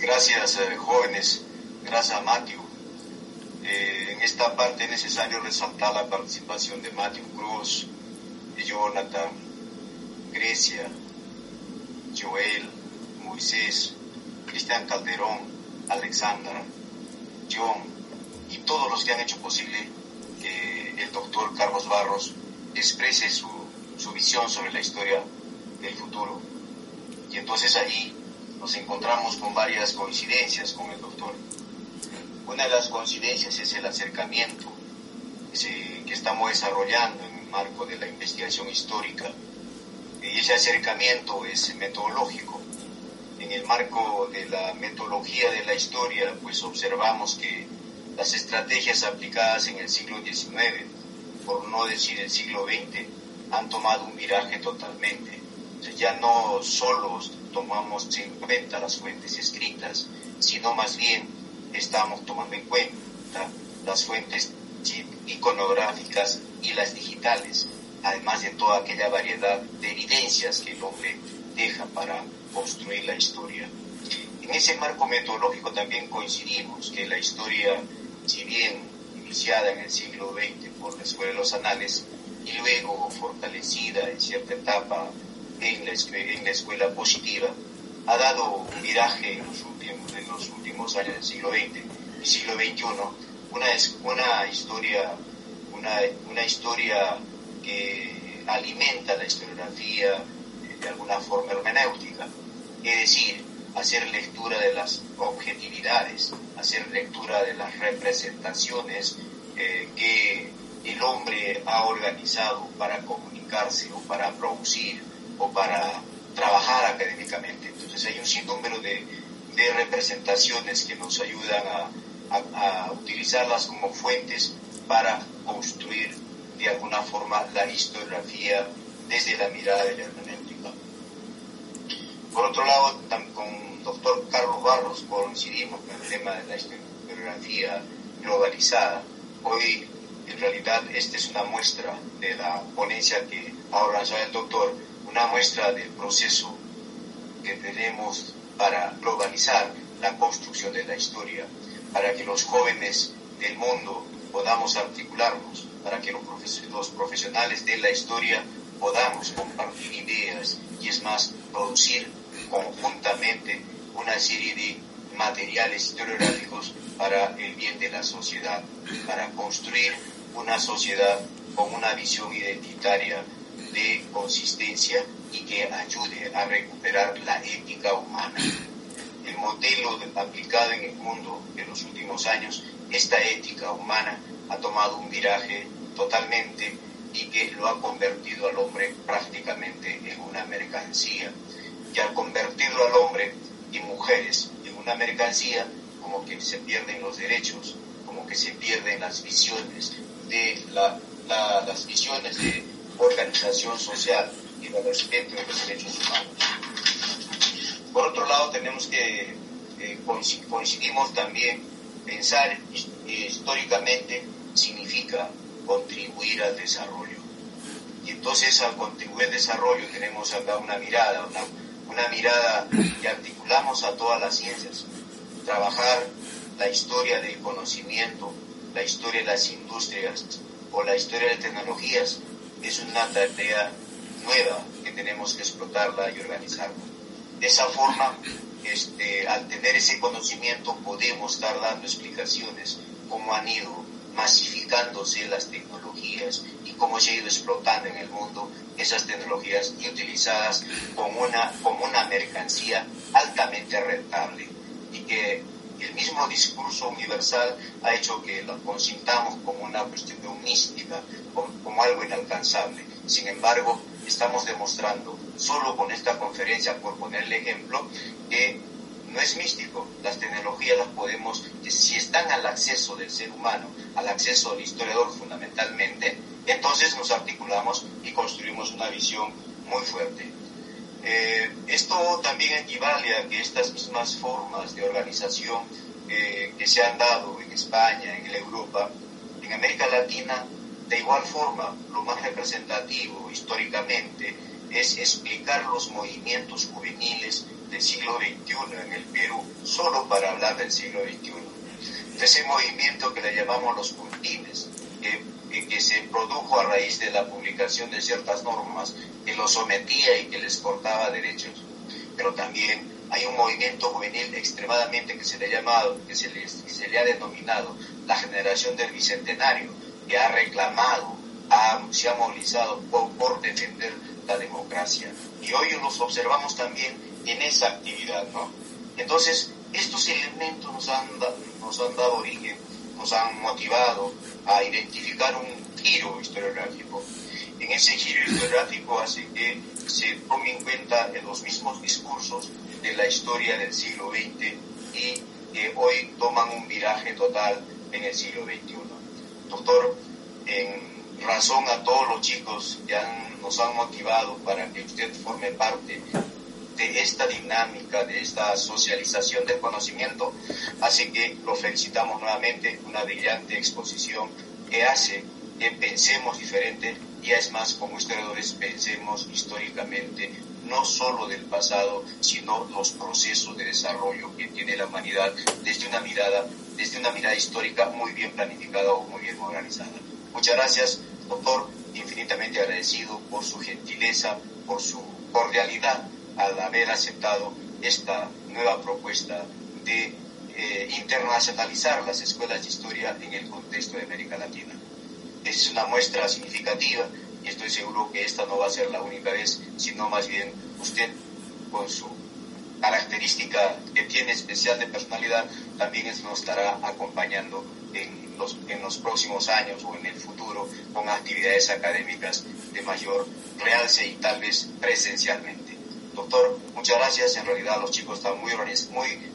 Gracias, jóvenes. Gracias a Matthew. En esta parte es necesario resaltar la participación de Matthew Cruz, Jonathan, Grecia, Joel, Moisés, Cristian Calderón, Alexandra, John y todos los que han hecho posible que el doctor Carlos Barros exprese su visión sobre la historia del futuro. Y entonces allí nos encontramos con varias coincidencias con el doctor. Una de las coincidencias es el acercamiento que estamos desarrollando en el marco de la investigación histórica. Y ese acercamiento es metodológico. En el marco de la metodología de la historia, pues observamos que las estrategias aplicadas en el siglo XIX, por no decir el siglo XX, han tomado un viraje totalmente. O sea, ya no solo tomamos en cuenta las fuentes escritas, sino más bien estamos tomando en cuenta las fuentes iconográficas y las digitales, además de toda aquella variedad de evidencias que el hombre deja para construir la historia. En ese marco metodológico también coincidimos que la historia, si bien iniciada en el siglo XX por la Escuela de los Anales y luego fortalecida en cierta etapa en la escuela positiva, ha dado un viraje en los últimos años del siglo XX y siglo XXI, una historia que alimenta la historiografía de alguna forma hermenéutica, es decir, hacer lectura de las objetividades, hacer lectura de las representaciones que el hombre ha organizado para comunicarse o para producir o para trabajar académicamente. Entonces hay un sinnúmero de representaciones que nos ayudan a utilizarlas como fuentes para construir de alguna forma la historiografía desde la mirada de la hermenéutica. Por otro lado, con el doctor Carlos Barros coincidimos con el tema de la historiografía globalizada. Hoy, en realidad, esta es una muestra de la ponencia que ha organizado el doctor, una muestra del proceso que tenemos para globalizar la construcción de la historia, para que los jóvenes del mundo podamos articularnos, para que los profesionales de la historia podamos compartir ideas y, es más, producir conjuntamente una serie de materiales historiográficos para el bien de la sociedad, para construir una sociedad con una visión identitaria de consistencia y que ayude a recuperar la ética humana. El modelo aplicado en el mundo de los últimos años, esta ética humana ha tomado un viraje totalmente y que lo ha convertido al hombre prácticamente en una mercancía. Y al convertirlo al hombre y mujeres en una mercancía, como que se pierden los derechos, como que se pierden las visiones de las visiones de organización social y de respeto de los derechos humanos. Por otro lado, tenemos que coincidimos también, pensar históricamente significa contribuir al desarrollo. Y entonces, al contribuir al desarrollo, tenemos acá una mirada que articulamos a todas las ciencias. Trabajar la historia del conocimiento, la historia de las industrias o la historia de tecnologías es una tarea nueva que tenemos que explotarla y organizarla. De esa forma, al tener ese conocimiento podemos estar dando explicaciones cómo han ido masificándose las tecnologías y cómo se ha ido explotando en el mundo esas tecnologías y utilizadas como una mercancía altamente rentable, y que el mismo discurso universal ha hecho que lo consintamos como una cuestión mística, como algo inalcanzable. Sin embargo, estamos demostrando, solo con esta conferencia, por ponerle ejemplo, que no es místico. Las tecnologías las podemos, si están al acceso del ser humano, al acceso del historiador fundamentalmente, entonces nos articulamos y construimos una visión muy fuerte. Esto también equivale a que estas mismas formas de organización que se han dado en España, en Europa, en América Latina, de igual forma, lo más representativo históricamente es explicar los movimientos juveniles del siglo XXI en el Perú, solo para hablar del siglo XXI. Ese movimiento que le llamamos los puntines, que se produjo a raíz de la publicación de ciertas normas que los sometía y que les cortaba derechos. Pero también hay un movimiento juvenil extremadamente que se le ha denominado la generación del Bicentenario, que ha reclamado, se ha movilizado por defender la democracia. Y hoy los observamos también en esa actividad, ¿no? Entonces, estos elementos nos han dado origen, nos han motivado a identificar un giro historiográfico. En ese giro historiográfico hace que se tome en cuenta en los mismos discursos de la historia del siglo XX y que hoy toman un viraje total en el siglo XXI. Doctor, en razón a todos los chicos que nos han motivado para que usted forme parte de esta dinámica, de esta socialización del conocimiento, así que lo felicitamos nuevamente, una brillante exposición que hace que pensemos diferente y es más, como historiadores, pensemos históricamente, no solo del pasado, sino los procesos de desarrollo que tiene la humanidad desde una mirada histórica muy bien planificada o muy bien organizada. Muchas gracias, doctor, infinitamente agradecido por su gentileza, por su cordialidad al haber aceptado esta nueva propuesta de internacionalizar las escuelas de historia en el contexto de América Latina. Es una muestra significativa y estoy seguro que esta no va a ser la única vez, sino más bien usted, con su característica que tiene especial de personalidad, también nos estará acompañando en los próximos años o en el futuro con actividades académicas de mayor realce y tal vez presencialmente. Doctor, muchas gracias. En realidad los chicos están muy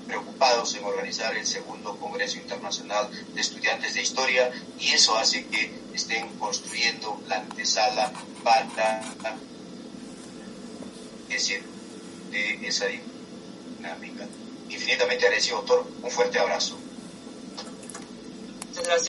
preocupados en organizar el segundo Congreso Internacional de Estudiantes de Historia y eso hace que estén construyendo la antesala para de esa dinámica. Infinitamente agradecido, doctor. Un fuerte abrazo. Muchas gracias.